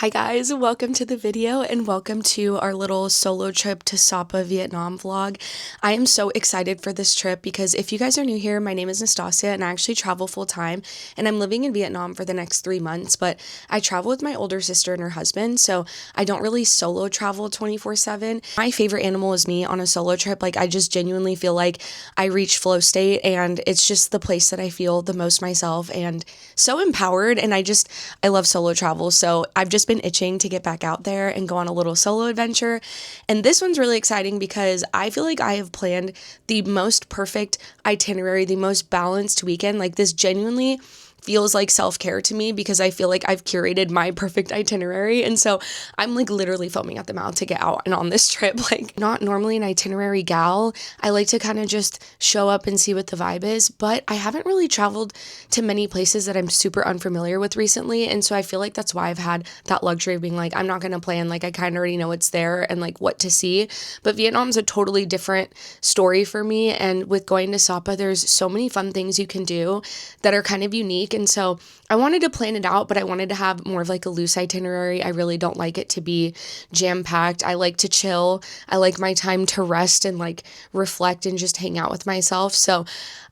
Hi guys, welcome to the video and welcome to our little solo trip to Sapa, Vietnam vlog. I am so excited for this trip because if you guys are new here, my name is Nastasia and I actually travel full time and I'm living in Vietnam for the next 3 months, but I travel with my older sister and her husband, so I don't really solo travel 24/7. My favorite animal is me on a solo trip. Like I just genuinely feel like I reach flow state and it's just the place that I feel the most myself and so empowered, and I love solo travel, so I've just been itching to get back out there and go on a little solo adventure. And this one's really exciting because I feel like I have planned the most perfect itinerary, the most balanced weekend. Like this genuinely feels like self-care to me because I feel like I've curated my perfect itinerary. And so I'm like literally foaming at the mouth to get out and on this trip. Like not normally an itinerary gal. I like to kind of just show up and see what the vibe is, but I haven't really traveled to many places that I'm super unfamiliar with recently. And so I feel like that's why I've had that luxury of being like, I'm not going to plan. Like I kind of already know what's there and like what to see. But Vietnam's a totally different story for me. And with going to Sapa, there's so many fun things you can do that are kind of unique. And so I wanted to plan it out, but I wanted to have more of like a loose itinerary. I really don't like it to be jam-packed. I like to chill. I like my time to rest and like reflect and just hang out with myself. So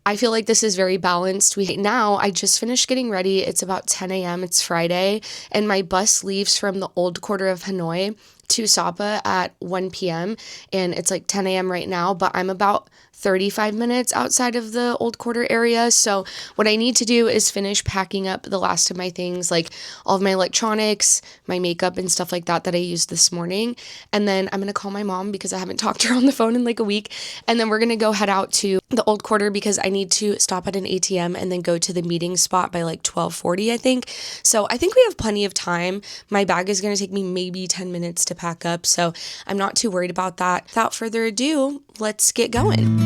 I feel like this is very balanced. Now I just finished getting ready. It's about 10 a.m. It's Friday and my bus leaves from the old quarter of Hanoi to Sapa at 1 p.m. and it's like 10 a.m. right now, but I'm about 35 minutes outside of the old quarter area. So what I need to do is finish packing up the last of my things, like all of my electronics, my makeup and stuff like that I used this morning. And then I'm going to call my mom because I haven't talked to her on the phone in like a week. And then we're going to go head out to the old quarter because I need to stop at an ATM and then go to the meeting spot by like 12:40, I think. So I think we have plenty of time. My bag is going to take me maybe 10 minutes to pack up. So I'm not too worried about that. Without further ado, let's get going.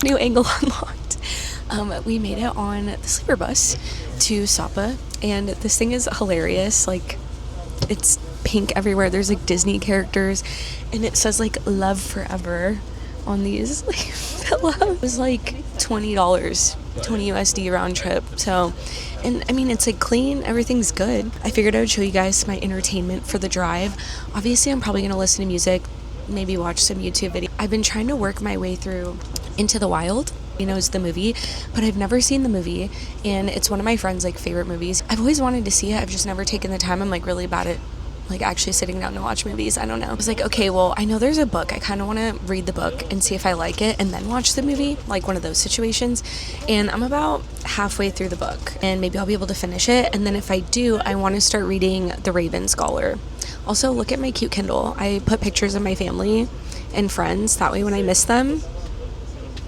New angle unlocked. We made it on the sleeper bus to Sapa, and this thing is hilarious. Like, it's pink everywhere. There's like Disney characters, and it says like "Love Forever" on these like pillows. It was like $20, 20 USD round trip. So, and I mean, it's like clean. Everything's good. I figured I would show you guys my entertainment for the drive. Obviously, I'm probably gonna listen to music, maybe watch some YouTube video. I've been trying to work my way through Into the Wild. It's the movie, but I've never seen the movie, and it's one of my friends' like favorite movies. I've always wanted to see it. I've just never taken the time. I'm like really bad at like actually sitting down to watch movies. I don't know. I was like, okay, well, I know there's a book. I kind of want to read the book and see if I like it and then watch the movie, like one of those situations. And I'm about halfway through the book and maybe I'll be able to finish it. And then if I do, I want to start reading The Raven Scholar. Also, look at my cute Kindle. I put pictures of my family and friends. That way when I miss them,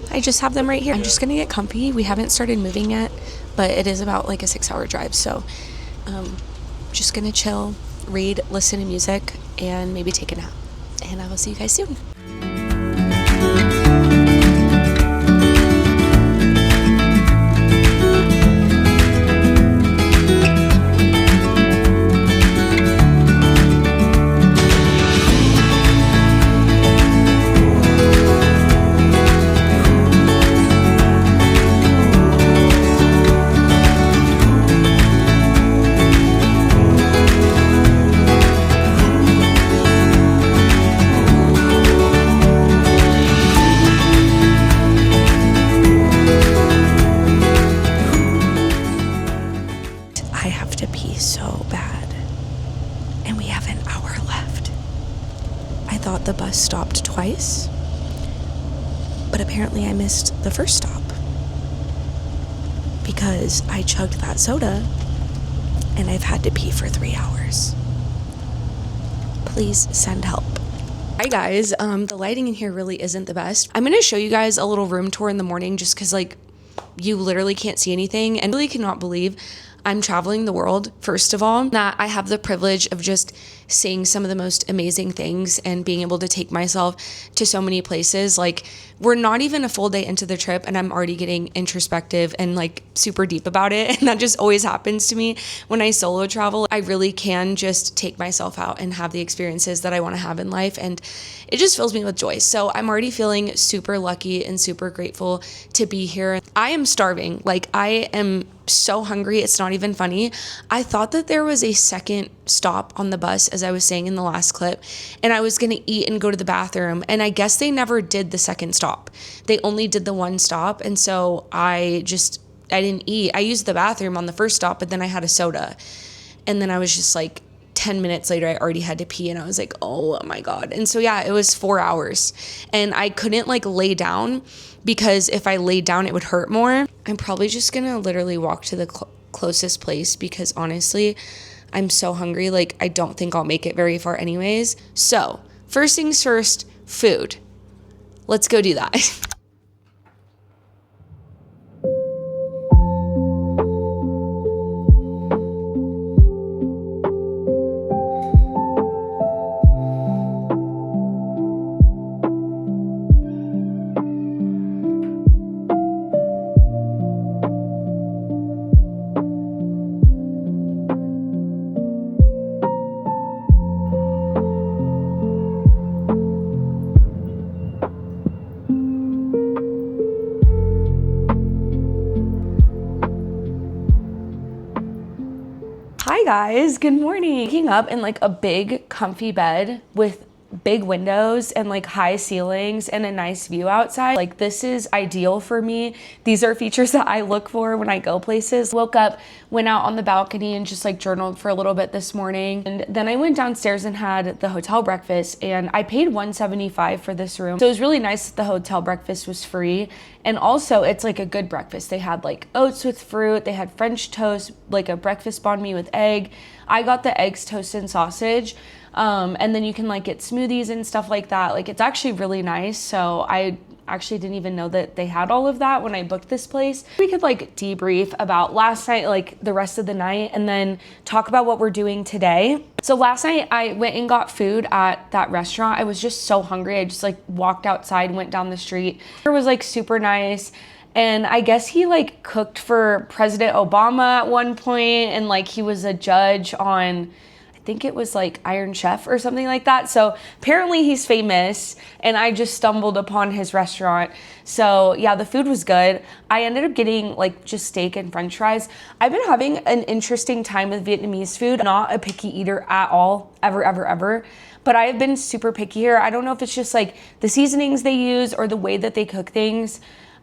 I just have them right here. I'm just gonna get comfy. We haven't started moving yet, but it is about like a 6-hour drive. So just gonna chill, read, listen to music, and maybe take a nap. And I will see you guys soon. The bus stopped twice, but apparently I missed the first stop because I chugged that soda and I've had to pee for 3 hours. Please send help. Hi guys, the lighting in here really isn't the best. I'm gonna show you guys a little room tour in the morning just because like you literally can't see anything, and really cannot believe I'm traveling the world, first of all, that I have the privilege of just seeing some of the most amazing things and being able to take myself to so many places. Like, we're not even a full day into the trip and I'm already getting introspective and like super deep about it. And that just always happens to me when I solo travel. I really can just take myself out and have the experiences that I want to have in life. And it just fills me with joy. So I'm already feeling super lucky and super grateful to be here. I am starving. Like, I am so hungry. It's not even funny. I thought that there was a second stop on the bus, as I was saying in the last clip, and I was going to eat and go to the bathroom. And I guess they never did the second stop. They only did the one stop. And so I didn't eat. I used the bathroom on the first stop, but then I had a soda. And then I was just like, 10 minutes later, I already had to pee and I was like, oh my God. And so, yeah, it was 4 hours and I couldn't like lay down because if I laid down, it would hurt more. I'm probably just going to literally walk to the closest place because honestly, I'm so hungry. Like, I don't think I'll make it very far anyways. So first things first, food. Let's go do that. Hi guys, good morning. Waking up in like a big comfy bed with big windows and like high ceilings and a nice view outside. Like, this is ideal for me. These are features that I look for when I go places. Woke up, went out on the balcony and just like journaled for a little bit this morning. And then I went downstairs and had the hotel breakfast and I paid $175 for this room. So it was really nice that the hotel breakfast was free. And also it's like a good breakfast. They had like oats with fruit. They had French toast, like a breakfast banh mi with egg. I got the eggs, toast, and sausage. And then you can like get smoothies and stuff like that. Like, it's actually really nice. So I actually didn't even know that they had all of that when I booked this place. We could like debrief about last night, like the rest of the night, and then talk about what we're doing today. So last night I went and got food at that restaurant. I was just so hungry. I just like walked outside, went down the street. It was like super nice. And I guess he like cooked for President Obama at one point, and like he was a judge on, I think it was like Iron Chef or something like that. So apparently he's famous, and I just stumbled upon his restaurant. So yeah, the food was good. I ended up getting like just steak and French fries. I've been having an interesting time with Vietnamese food. Not a picky eater at all, ever. But I have been super picky here. I don't know if it's just like the seasonings they use or the way that they cook things.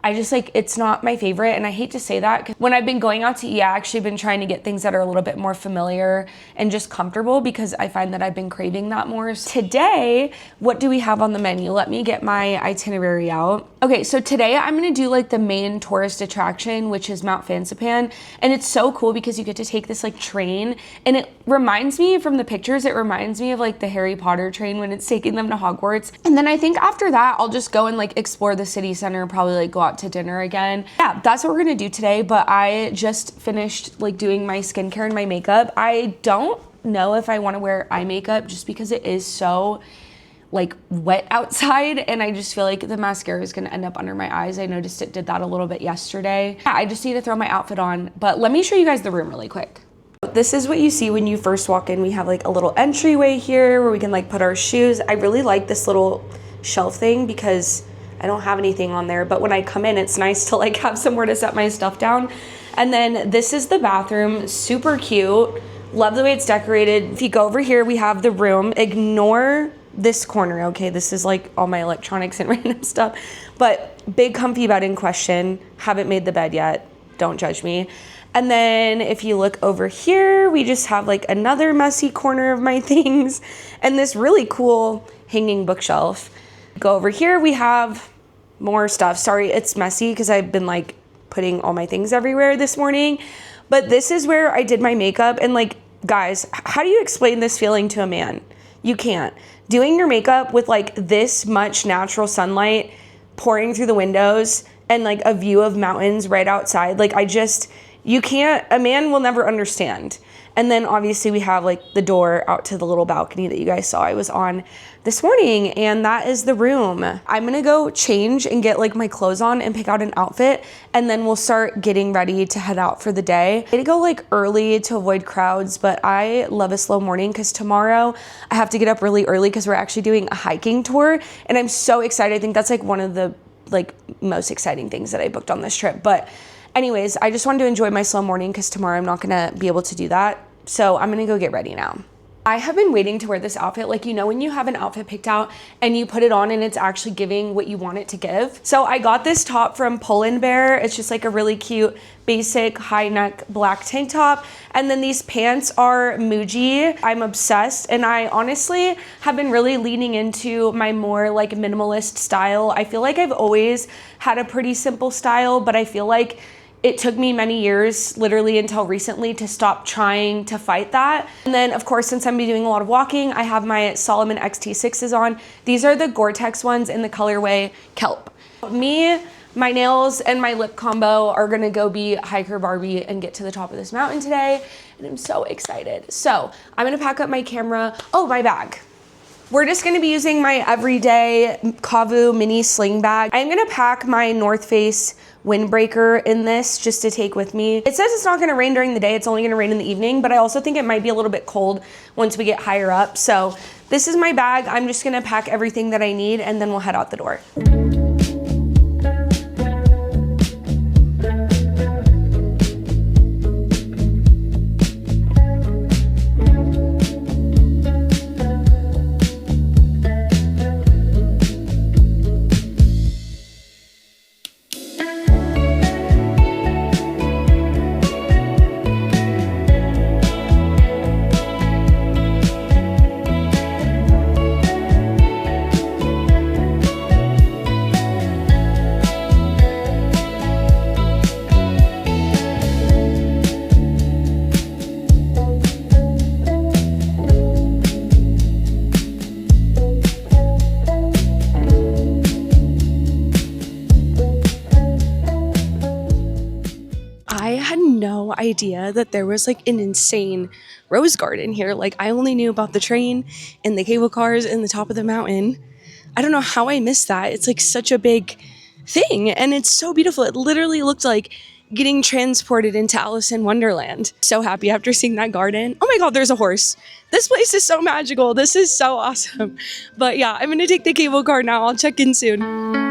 I just like, it's not my favorite. And I hate to say that, 'cause when I've been going out to eat, I actually been trying to get things that are a little bit more familiar and just comfortable, because I find that I've been craving that more. Today, what do we have on the menu? Let me get my itinerary out. Okay, so today I'm gonna do like the main tourist attraction, which is Mount Fansipan. And it's so cool because you get to take this like train, and it reminds me, from the pictures, it reminds me of like the Harry Potter train when it's taking them to Hogwarts. And then I think after that, I'll just go and like explore the city center, probably like go out to dinner again. Yeah, that's what we're gonna do today. But I just finished like doing my skincare and my makeup. I don't know if I want to wear eye makeup just because it is so like wet outside, and I just feel like the mascara is gonna end up under my eyes. I noticed it did that a little bit yesterday. Yeah, I just need to throw my outfit on, but let me show you guys the room really quick. This is what you see when you first walk in. We have like a little entryway here where we can like put our shoes. I really like this little shelf thing because I don't have anything on there, but when I come in, it's nice to like have somewhere to set my stuff down. And then this is the bathroom, super cute. Love the way it's decorated. If you go over here, we have the room. Ignore this corner, okay? This is like all my electronics and random stuff, but big comfy bed in question. Haven't made the bed yet, don't judge me. And then if you look over here, we just have like another messy corner of my things and this really cool hanging bookshelf. Go over here, we have more stuff. Sorry, it's messy because I've been like putting all my things everywhere this morning, but this is where I did my makeup. And like, guys, how do you explain this feeling to a man? You can't. Doing your makeup with like this much natural sunlight pouring through the windows and like a view of mountains right outside. Like a man will never understand. And then obviously we have like the door out to the little balcony that you guys saw I was on this morning, and that is the room. I'm gonna go change and get like my clothes on and pick out an outfit, and then we'll start getting ready to head out for the day. I need to go like early to avoid crowds, but I love a slow morning because tomorrow I have to get up really early because we're actually doing a hiking tour, and I'm so excited. I think that's like one of the like most exciting things that I booked on this trip. But anyways, I just wanted to enjoy my slow morning because tomorrow I'm not gonna be able to do that. So I'm gonna go get ready now. I have been waiting to wear this outfit. Like, you know, when you have an outfit picked out and you put it on and it's actually giving what you want it to give. So I got this top from Pull & Bear. It's just like a really cute, basic high neck black tank top. And then these pants are Muji. I'm obsessed. And I honestly have been really leaning into my more like minimalist style. I feel like I've always had a pretty simple style, but I feel like it took me many years, literally until recently, to stop trying to fight that. And then of course, since I'm doing a lot of walking, I have my Salomon XT6s on. These are the Gore-Tex ones in the colorway Kelp. Me, my nails, and my lip combo are gonna go be Hiker Barbie and get to the top of this mountain today. And I'm so excited. So I'm gonna pack up my camera. Oh, my bag. We're just gonna be using my everyday Kavu mini sling bag. I'm gonna pack my North Face windbreaker in this just to take with me. It says it's not gonna rain during the day, it's only gonna rain in the evening, but I also think it might be a little bit cold once we get higher up. So this is my bag. I'm just gonna pack everything that I need and then we'll head out the door. Idea that there was like an insane rose garden here. Like, I only knew about the train and the cable cars in the top of the mountain. I don't know how I missed that. It's like such a big thing and it's so beautiful. It literally looked like getting transported into Alice in Wonderland. So happy after seeing that garden. Oh my god, there's a horse. This place is so magical. This is so awesome. But yeah, I'm gonna take the cable car now. I'll check in soon.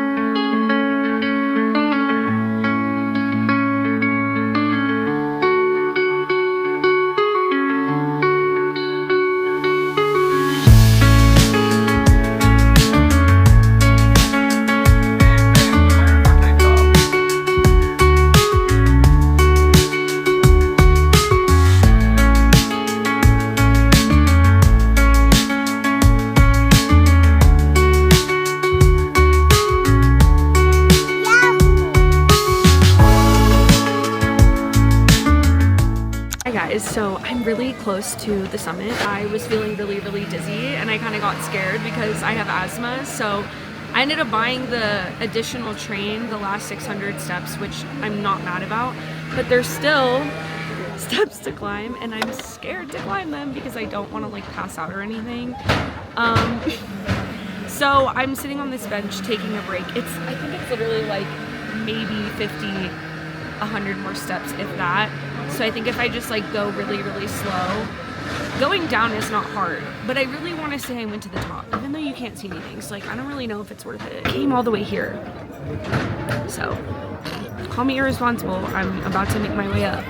So I'm really close to the summit. I was feeling really dizzy and I kind of got scared because I have asthma, so I ended up buying the additional train, the last 600 steps, which I'm not mad about, but there's still steps to climb and I'm scared to climb them because I don't want to like pass out or anything. So I'm sitting on this bench taking a break. I think it's literally like maybe 50, 100 more steps, if that. So I think if I just like go really slow, going down is not hard, but I really want to say I went to the top, even though you can't see anything. So like, I don't really know if it's worth it. I came all the way here. So call me irresponsible. I'm about to make my way up.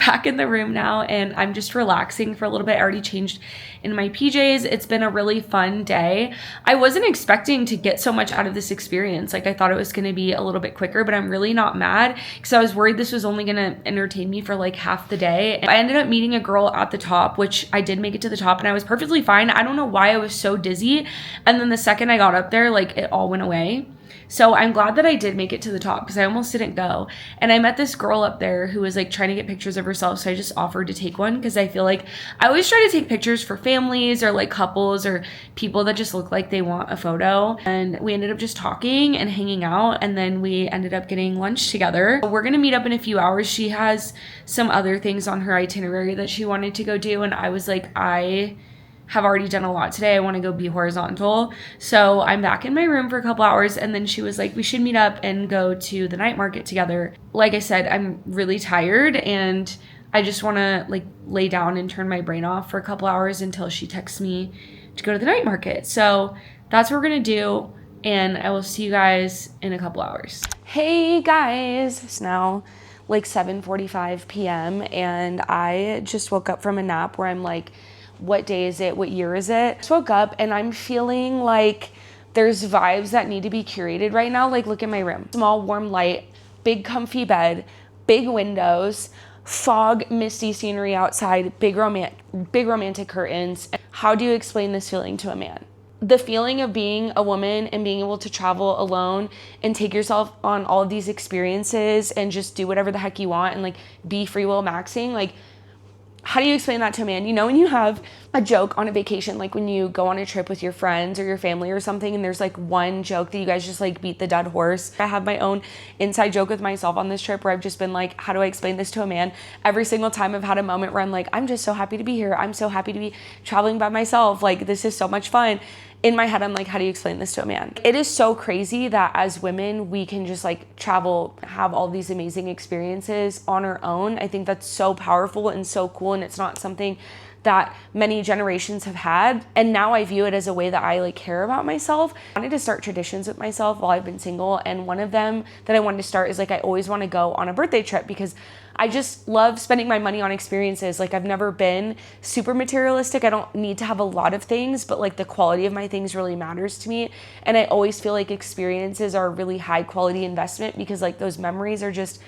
back in the room now and I'm just relaxing for a little bit. I already changed in my PJs. It's been a really fun day. I wasn't expecting to get so much out of this experience. Like I thought it was going to be a little bit quicker, but I'm really not mad because I was worried this was only going to entertain me for like half the day. I ended up meeting a girl at the top, which I did make it to the top and I was perfectly fine. I don't know why I was so dizzy. And then the second I got up there, like it all went away. So I'm glad that I did make it to the top because I almost didn't go. And I met this girl up there who was like trying to get pictures of herself. So I just offered to take one because I feel like I always try to take pictures for families or like couples or people that just look like they want a photo. And we ended up just talking and hanging out. And then we ended up getting lunch together. We're going to meet up in a few hours. She has some other things on her itinerary that she wanted to go do. And I was like, I have already done a lot today. I want to go be horizontal. So I'm back in my room for a couple hours. And then she was like, we should meet up and go to the night market together. Like I said, I'm really tired and I just want to like lay down and turn my brain off for a couple hours until she texts me to go to the night market. So that's what we're going to do. And I will see you guys in a couple hours. Hey guys, it's now like 7:45 p.m. and I just woke up from a nap where I'm like, what day is it? What year is it? I just woke up and I'm feeling like there's vibes that need to be curated right now. Like look at my room. Small warm light, big comfy bed, big windows, fog, misty scenery outside, big romantic curtains. How do you explain this feeling to a man? The feeling of being a woman and being able to travel alone and take yourself on all of these experiences and just do whatever the heck you want and like be free will maxing, like how do you explain that to a man? You know, when you have a joke on a vacation, like when you go on a trip with your friends or your family or something, and there's like one joke that you guys just like beat the dead horse. I have my own inside joke with myself on this trip where I've just been like, how do I explain this to a man? Every single time I've had a moment where I'm like, I'm just so happy to be here. I'm so happy to be traveling by myself. Like, this is so much fun. In my head, I'm like, how do you explain this to a man? It is so crazy that as women, we can just like travel, have all these amazing experiences on our own. I think that's so powerful and so cool. And it's not something that many generations have had. And now I view it as a way that I like care about myself. I wanted to start traditions with myself while I've been single. And one of them that I wanted to start is like, I always want to go on a birthday trip because I just love spending my money on experiences. Like I've never been super materialistic. I don't need to have a lot of things, but like the quality of my things really matters to me. And I always feel like experiences are a really high quality investment because like those memories are just,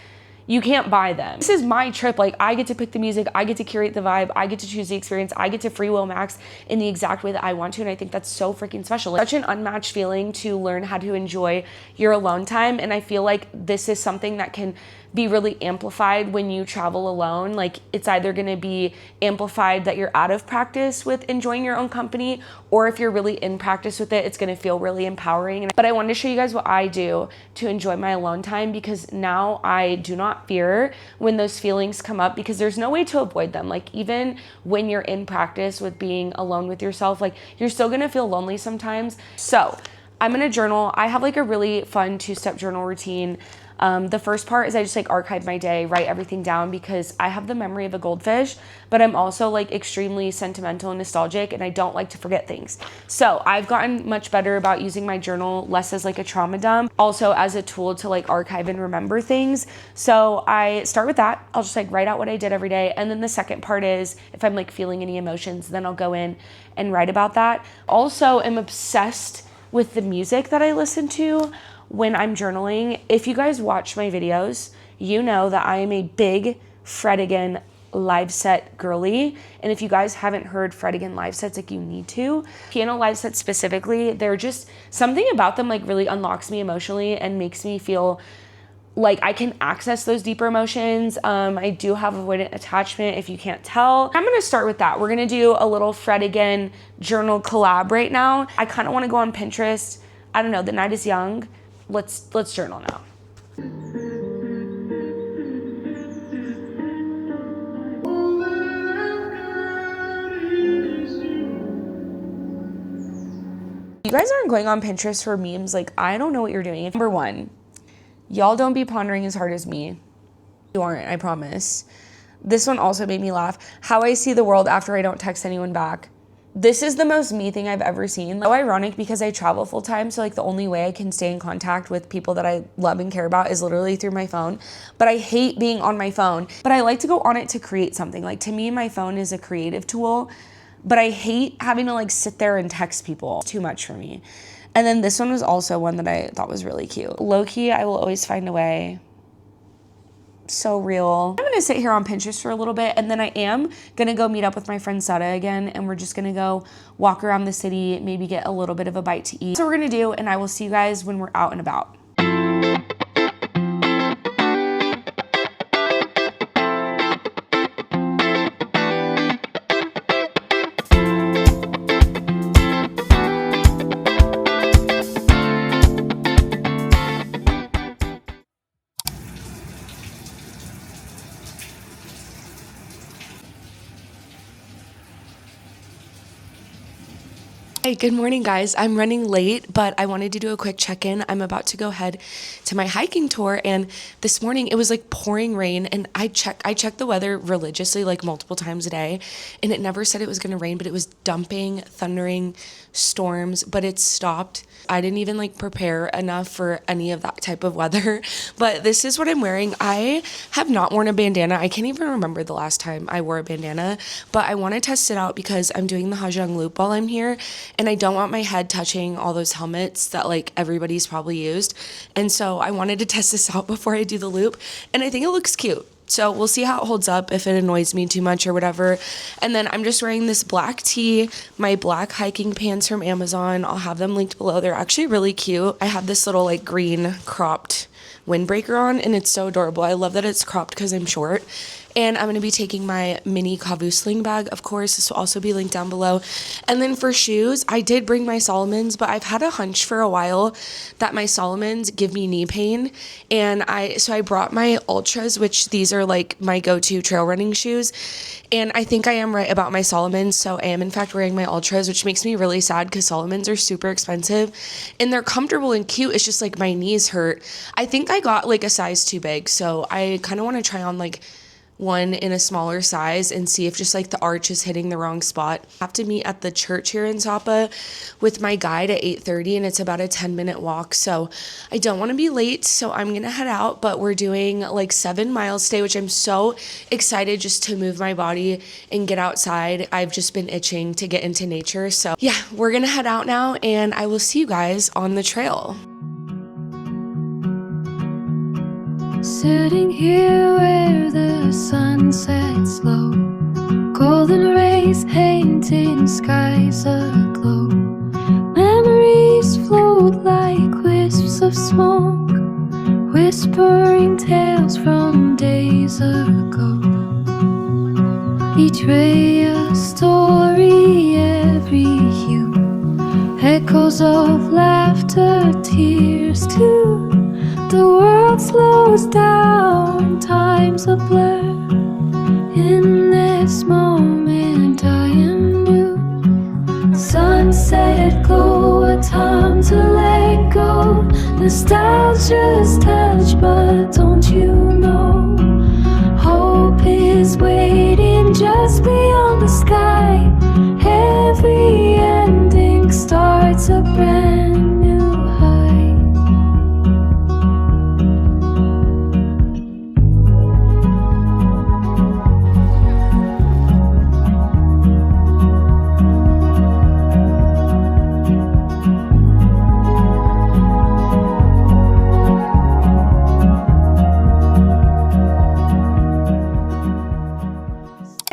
you can't buy them. This is my trip. Like I get to pick the music, I get to curate the vibe, I get to choose the experience, I get to free will max in the exact way that I want to. And I think that's so freaking special. Like, such an unmatched feeling to learn how to enjoy your alone time. And I feel like this is something that can be really amplified when you travel alone. Like it's either going to be amplified that you're out of practice with enjoying your own company, or if you're really in practice with it, it's going to feel really empowering. But I wanted to show you guys what I do to enjoy my alone time, because now I do not fear when those feelings come up, because there's no way to avoid them. Like even when you're in practice with being alone with yourself, like you're still going to feel lonely sometimes. So I'm going to journal. I have like a really fun 2-step journal routine. The first part is I just like archive my day, write everything down, because I have the memory of a goldfish, but I'm also like extremely sentimental and nostalgic, and I don't like to forget things. So I've gotten much better about using my journal less as like a trauma dump, also as a tool to like archive and remember things. So I start with that. I'll just like write out what I did every day. And then the second part is if I'm like feeling any emotions, then I'll go in and write about that. Also, I'm obsessed with the music that I listen to when I'm journaling. If you guys watch my videos, you know that I am a big Fred again live set girly. And if you guys haven't heard Fred again live sets, like you need to. Piano live sets specifically, they're just something about them like really unlocks me emotionally and makes me feel like I can access those deeper emotions. I do have avoidant attachment, if you can't tell. I'm gonna start with that. We're gonna do a little Fred again journal collab right now. I kind of want to go on Pinterest. I don't know, the night is young. Let's journal now. You guys aren't going on Pinterest for memes. Like, I don't know what you're doing. Number one, y'all don't be pondering as hard as me. You aren't, I promise. This one also made me laugh. How I see the world after I don't text anyone back. This is the most me thing I've ever seen. So ironic because I travel full time, so like the only way I can stay in contact with people that I love and care about is literally through my phone. But I hate being on my phone. But I like to go on it to create something. Like to me, my phone is a creative tool, but I hate having to like sit there and text people. It's too much for me. And then this one was also one that I thought was really cute. Low-key, I will always find a way. So real. I'm gonna sit here on Pinterest for a little bit, and then I am gonna go meet up with my friend Sada again, and we're just gonna go walk around the city, maybe get a little bit of a bite to eat. That's what we're gonna do, and I will see you guys when we're out and about. Hey, good morning, guys. I'm running late, but I wanted to do a quick check-in. I'm about to go head to my hiking tour, and this morning it was like pouring rain, and I checked the weather religiously like multiple times a day, and it never said it was gonna rain, but it was dumping, thundering storms, but it stopped. I didn't even like prepare enough for any of that type of weather, but this is what I'm wearing. I have not worn a bandana. I can't even remember the last time I wore a bandana, but I want to test it out because I'm doing the Hajang loop while I'm here, and I don't want my head touching all those helmets that like everybody's probably used. And so I wanted to test this out before I do the loop, and I think it looks cute. So we'll see how it holds up, if it annoys me too much or whatever. And then I'm just wearing this black tee, my black hiking pants from Amazon. I'll have them linked below. They're actually really cute. I have this little like green cropped windbreaker on, and it's so adorable. I love that it's cropped because I'm short. And I'm going to be taking my mini Kavu sling bag, of course. This will also be linked down below. And then for shoes, I did bring my Solomons, but I've had a hunch for a while that my Solomons give me knee pain. And so I brought my Ultras, which these are like my go-to trail running shoes. And I think I am right about my Solomons. So I am in fact wearing my Ultras, which makes me really sad because Solomons are super expensive and they're comfortable and cute. It's just like my knees hurt. I think I got like a size too big. So I kind of want to try on like one in a smaller size and see if just like the arch is hitting the wrong spot. I have to meet at the church here in Sapa with my guide at 8:30, and it's about a 10-minute walk, so I don't want to be late, so I'm gonna head out. But we're doing like 7 miles today, which I'm so excited just to move my body and get outside. I've just been itching to get into nature. So yeah, we're gonna head out now, and I will see you guys on the trail. Sitting here where the sun sets low, golden rays painting skies aglow. Memories float like wisps of smoke, whispering tales from days ago. Each ray a story, every hue, echoes of laughter, tears too. The world slows down, time's a blur. In this moment I am new. Sunset glow, a time to let go. Nostalgia's touch, but don't you know? Hope is waiting just beyond the sky. Every ending starts a brand new high.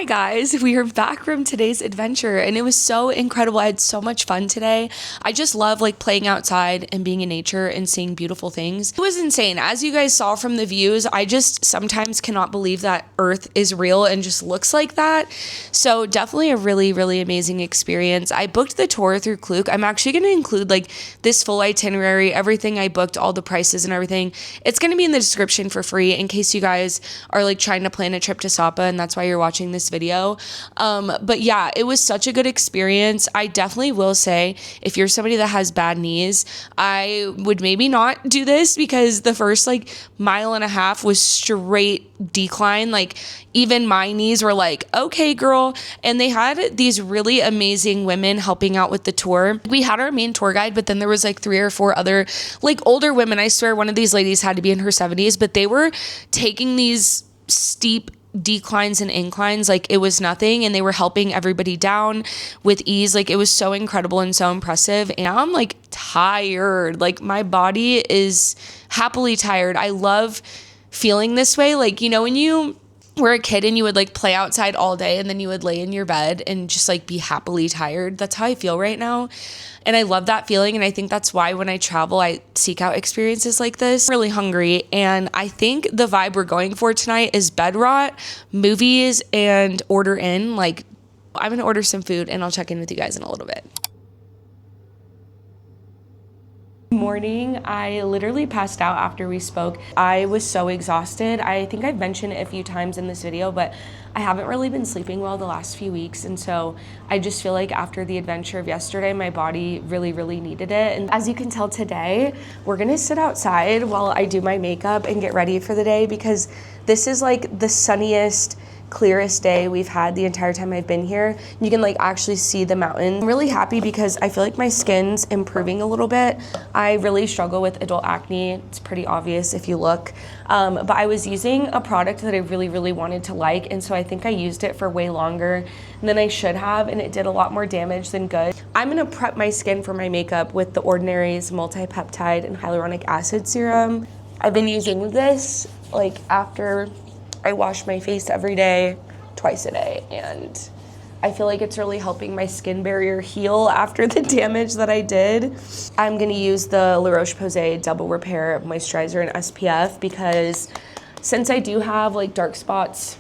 Guys, we are back from today's adventure, and it was so incredible. I had so much fun today. I just love like playing outside and being in nature and seeing beautiful things. It was insane. As you guys saw from the views, I just sometimes cannot believe that Earth is real and just looks like that. So definitely a really, really amazing experience. I booked the tour through Klook. I'm actually going to include like this full itinerary, everything I booked, all the prices and everything. It's going to be in the description for free in case you guys are like trying to plan a trip to Sapa and that's why you're watching this video. video. But yeah, it was such a good experience. I definitely will say, if you're somebody that has bad knees, I would maybe not do this, because the first like mile and a half was straight decline. Like even my knees were like, okay, girl. And they had these really amazing women helping out with the tour. We had our main tour guide, but then there was like 3 or 4 other like older women. I swear one of these ladies had to be in her 70s, but they were taking these steep declines and inclines like it was nothing, and they were helping everybody down with ease. Like it was so incredible and so impressive. And now I'm like tired. Like my body is happily tired. I love feeling this way. Like, you know, when you were a kid and you would like play outside all day and then you would lay in your bed and just like be happily tired. That's how I feel right now. And I love that feeling. And I think that's why when I travel, I seek out experiences like this. I'm really hungry. And I think the vibe we're going for tonight is bed rot, movies, and order in. Like I'm going to order some food and I'll check in with you guys in a little bit. Morning. I literally passed out after we spoke. I was so exhausted. I think I've mentioned it a few times in this video, but I haven't really been sleeping well the last few weeks. And so I just feel like after the adventure of yesterday, my body really needed it. And as you can tell today, we're gonna sit outside while I do my makeup and get ready for the day, because this is like the sunniest, clearest day we've had the entire time I've been here. You can like actually see the mountain. I'm really happy because I feel like my skin's improving a little bit. I really struggle with adult acne. It's pretty obvious if you look. But I was using a product that I really wanted to like, and so I think I used it for way longer than I should have, and it did a lot more damage than good. I'm gonna prep my skin for my makeup with the Ordinary's multi-peptide and hyaluronic acid serum. I've been using this like after I wash my face every day, twice a day, and I feel like it's really helping my skin barrier heal after the damage that I did. I'm gonna use the La Roche-Posay Double Repair Moisturizer and SPF, because since I do have like dark spots,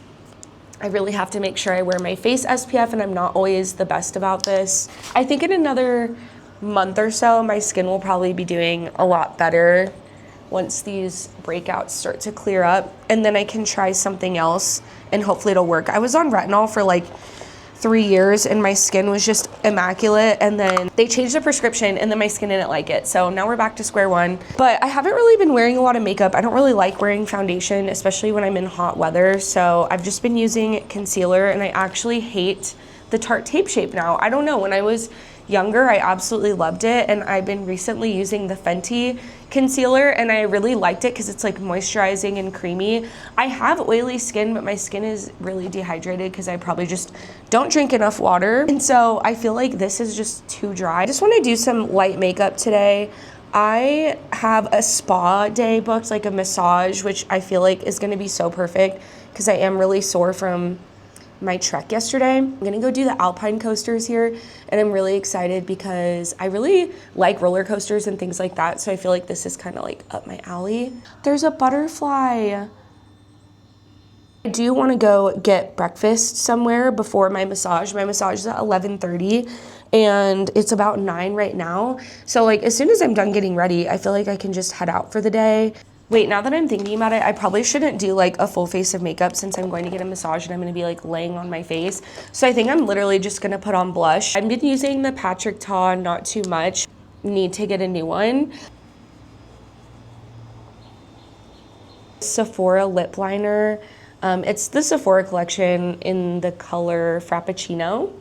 I really have to make sure I wear my face SPF, and I'm not always the best about this. I think in another month or so, my skin will probably be doing a lot better once these breakouts start to clear up, and then I can try something else and hopefully it'll work. I was on retinol for like 3 years and my skin was just immaculate, and then they changed the prescription and then my skin didn't like it. So now we're back to square one. But I haven't really been wearing a lot of makeup. I don't really like wearing foundation, especially when I'm in hot weather. So I've just been using concealer, and I actually hate the Tarte Tape Shape now. I don't know, when I was younger, I absolutely loved it, and I've been recently using the Fenty concealer, and I really liked it because it's like moisturizing and creamy. I have oily skin, but my skin is really dehydrated because I probably just don't drink enough water, and so I feel like this is just too dry. I just want to do some light makeup today. I have a spa day booked, like a massage, which I feel like is going to be so perfect because I am really sore from my trek yesterday. I'm gonna go do the alpine coasters here, and I'm really excited because I really like roller coasters and things like that, so I feel like this is kind of like up my alley. There's a butterfly. I do want to go get breakfast somewhere before my massage. My massage is at 11:30 and it's about 9 right now, so like as soon as I'm done getting ready, I feel like I can just head out for the day. Wait, now that I'm thinking about it, I probably shouldn't do like a full face of makeup since I'm going to get a massage and I'm gonna be like laying on my face. So I think I'm literally just gonna put on blush. I've been using the Patrick Ta, not too much. Need to get a new one. Sephora lip liner. It's the Sephora collection in the color Frappuccino.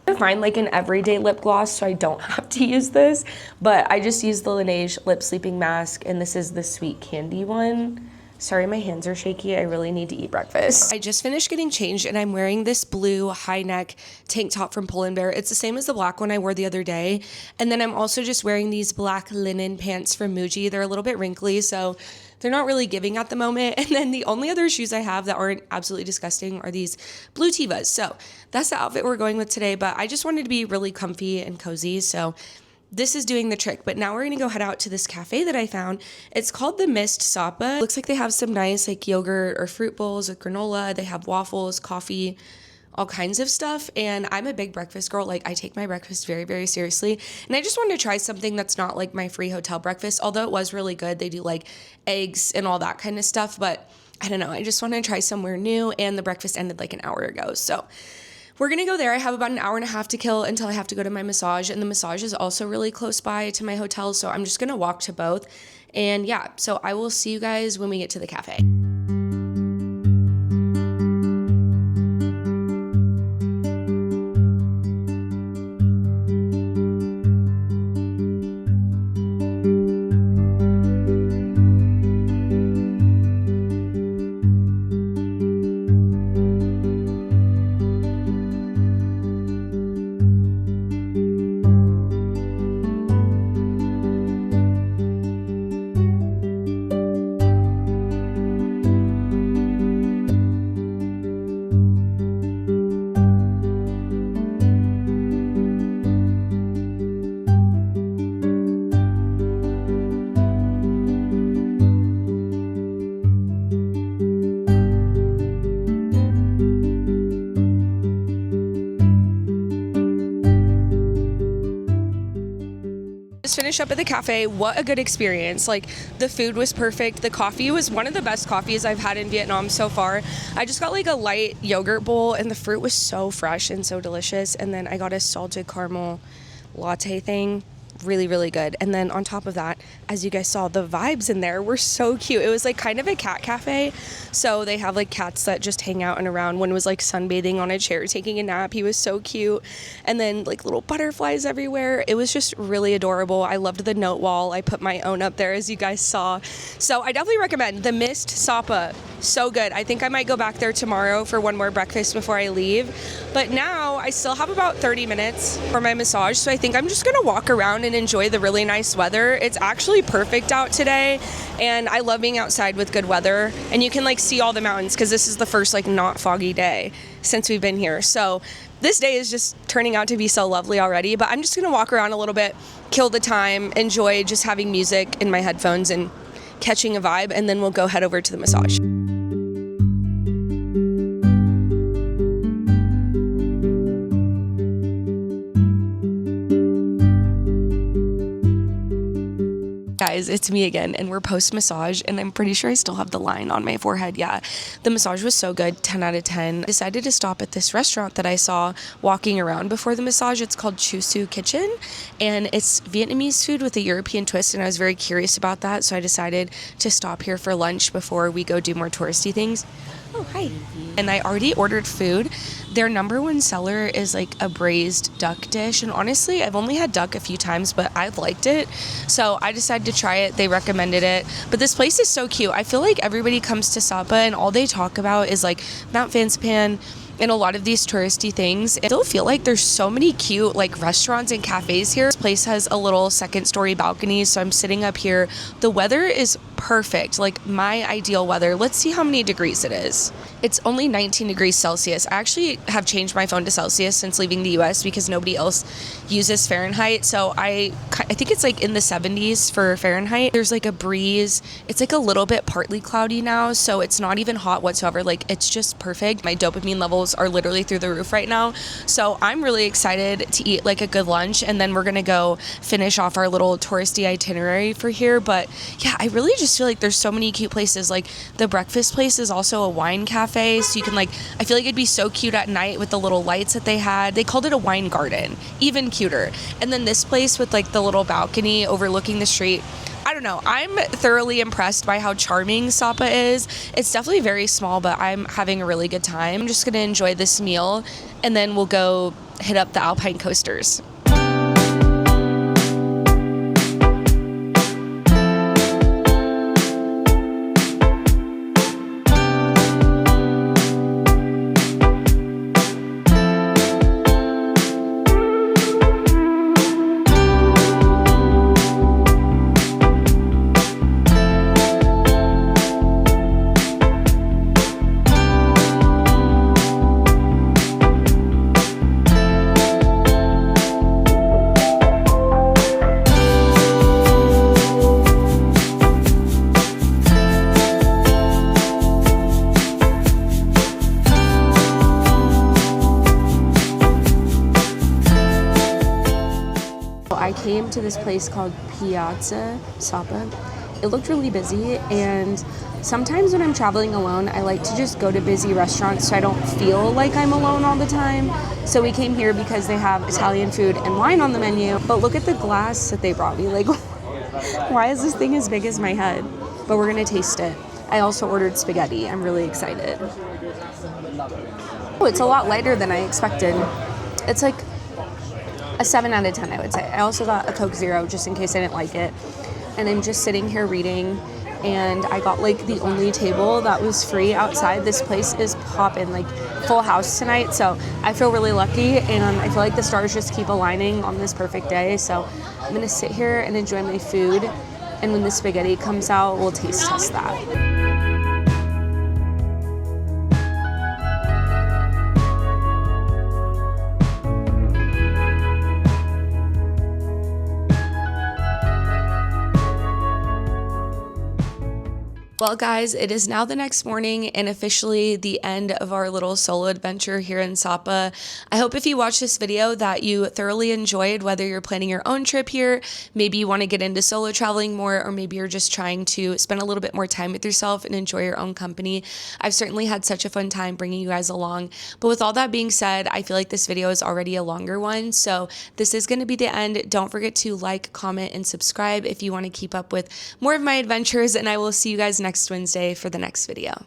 I find like an everyday lip gloss, so I don't have to use this, but I just use the Laneige lip sleeping mask, and this is the sweet candy one. Sorry, my hands are shaky. I really need to eat breakfast. I just finished getting changed, and I'm wearing this blue high neck tank top from Pull & Bear. It's the same as the black one I wore the other day. And then I'm also just wearing these black linen pants from Muji. They're a little bit wrinkly, so they're not really giving at the moment. And then the only other shoes I have that aren't absolutely disgusting are these blue Tevas. So that's the outfit we're going with today, but I just wanted to be really comfy and cozy, so this is doing the trick. But now we're gonna go head out to this cafe that I found. It's called the Mist Sapa. Looks like they have some nice like yogurt or fruit bowls with granola. They have waffles, coffee, all kinds of stuff. And I'm a big breakfast girl. Like I take my breakfast very seriously. And I just wanted to try something that's not like my free hotel breakfast, although it was really good. They do like eggs and all that kind of stuff, but I don't know, I just want to try somewhere new, and the breakfast ended like an hour ago. So we're going to go there. I have about an hour and a half to kill until I have to go to my massage, and the massage is also really close by to my hotel, so I'm just going to walk to both. And yeah, so I will see you guys when we get to the cafe. Finish up at the cafe. What a good experience. Like, the food was perfect. The coffee was one of the best coffees I've had in Vietnam so far. I just got like a light yogurt bowl, and the fruit was so fresh and so delicious. And then I got a salted caramel latte thing. Really, really good. And then on top of that, as you guys saw, the vibes in there were so cute. It was like kind of a cat cafe. So they have like cats that just hang out and around. One was like sunbathing on a chair taking a nap. He was so cute. And then like little butterflies everywhere. It was just really adorable. I loved the note wall. I put my own up there, as you guys saw. So I definitely recommend the Mist Sapa. So good. I think I might go back there tomorrow for one more breakfast before I leave. But now I still have about 30 minutes for my massage. So I think I'm just going to walk around and enjoy the really nice weather. It's actually perfect out today, and I love being outside with good weather, and you can like see all the mountains because this is the first like not foggy day since we've been here. So this day is just turning out to be so lovely already, but I'm just gonna walk around a little bit, kill the time, enjoy just having music in my headphones and catching a vibe, and then we'll go head over to the massage. Guys, it's me again, and we're post-massage, and I'm pretty sure I still have the line on my forehead. Yeah, the massage was so good, 10 out of 10. I decided to stop at this restaurant that I saw walking around before the massage. It's called Chu Su Kitchen, and it's Vietnamese food with a European twist, and I was very curious about that, so I decided to stop here for lunch before we go do more touristy things. Oh, hi. And I already ordered food. Their number one seller is like a braised duck dish. And honestly, I've only had duck a few times, but I've liked it. So I decided to try it. They recommended it. But this place is so cute. I feel like everybody comes to Sapa and all they talk about is like Mount Fansipan and a lot of these touristy things. I still feel like there's so many cute like restaurants and cafes here. This place has a little second story balcony, so I'm sitting up here. The weather is perfect, like my ideal weather. Let's see how many degrees it is. It's only 19 degrees Celsius. I actually have changed my phone to Celsius since leaving the US because nobody else uses Fahrenheit. So I think it's like in the 70s for Fahrenheit. There's like a breeze. It's like a little bit partly cloudy now, so it's not even hot whatsoever. Like, it's just perfect. My dopamine levels are literally through the roof right now. So I'm really excited to eat like a good lunch, and then we're gonna go finish off our little touristy itinerary for here. But yeah, I really just feel like there's so many cute places. Like the breakfast place is also a wine cafe, so you can like, I feel like it'd be so cute at night with the little lights that they had. They called it a wine garden, even cuter. And then this place with like the little balcony overlooking the street. I don't know. I'm thoroughly impressed by how charming Sapa is. It's definitely very small, but I'm having a really good time. I'm just going to enjoy this meal, and then we'll go hit up the alpine coasters. I came to this place called Piazza Sapa, it looked really busy, and sometimes when I'm traveling alone, I like to just go to busy restaurants so I don't feel like I'm alone all the time. So we came here because they have Italian food and wine on the menu. But look at the glass that they brought me. Like, why is this thing as big as my head? But we're gonna taste it. I also ordered spaghetti. I'm really excited. Oh, it's a lot lighter than I expected. It's like a 7 out of 10, I would say. I also got a Coke Zero just in case I didn't like it. And I'm just sitting here reading, and I got like the only table that was free outside. This place is poppin', like full house tonight, so I feel really lucky, and I feel like the stars just keep aligning on this perfect day. So I'm gonna sit here and enjoy my food, and when the spaghetti comes out, we'll taste test that. Well, guys, it is now the next morning and officially the end of our little solo adventure here in Sapa. I hope if you watch this video that you thoroughly enjoyed, whether you're planning your own trip here, maybe you want to get into solo traveling more, or maybe you're just trying to spend a little bit more time with yourself and enjoy your own company. I've certainly had such a fun time bringing you guys along. But with all that being said, I feel like this video is already a longer one, so this is going to be the end. Don't forget to like, comment, and subscribe if you want to keep up with more of my adventures, and I will see you guys next Wednesday for the next video.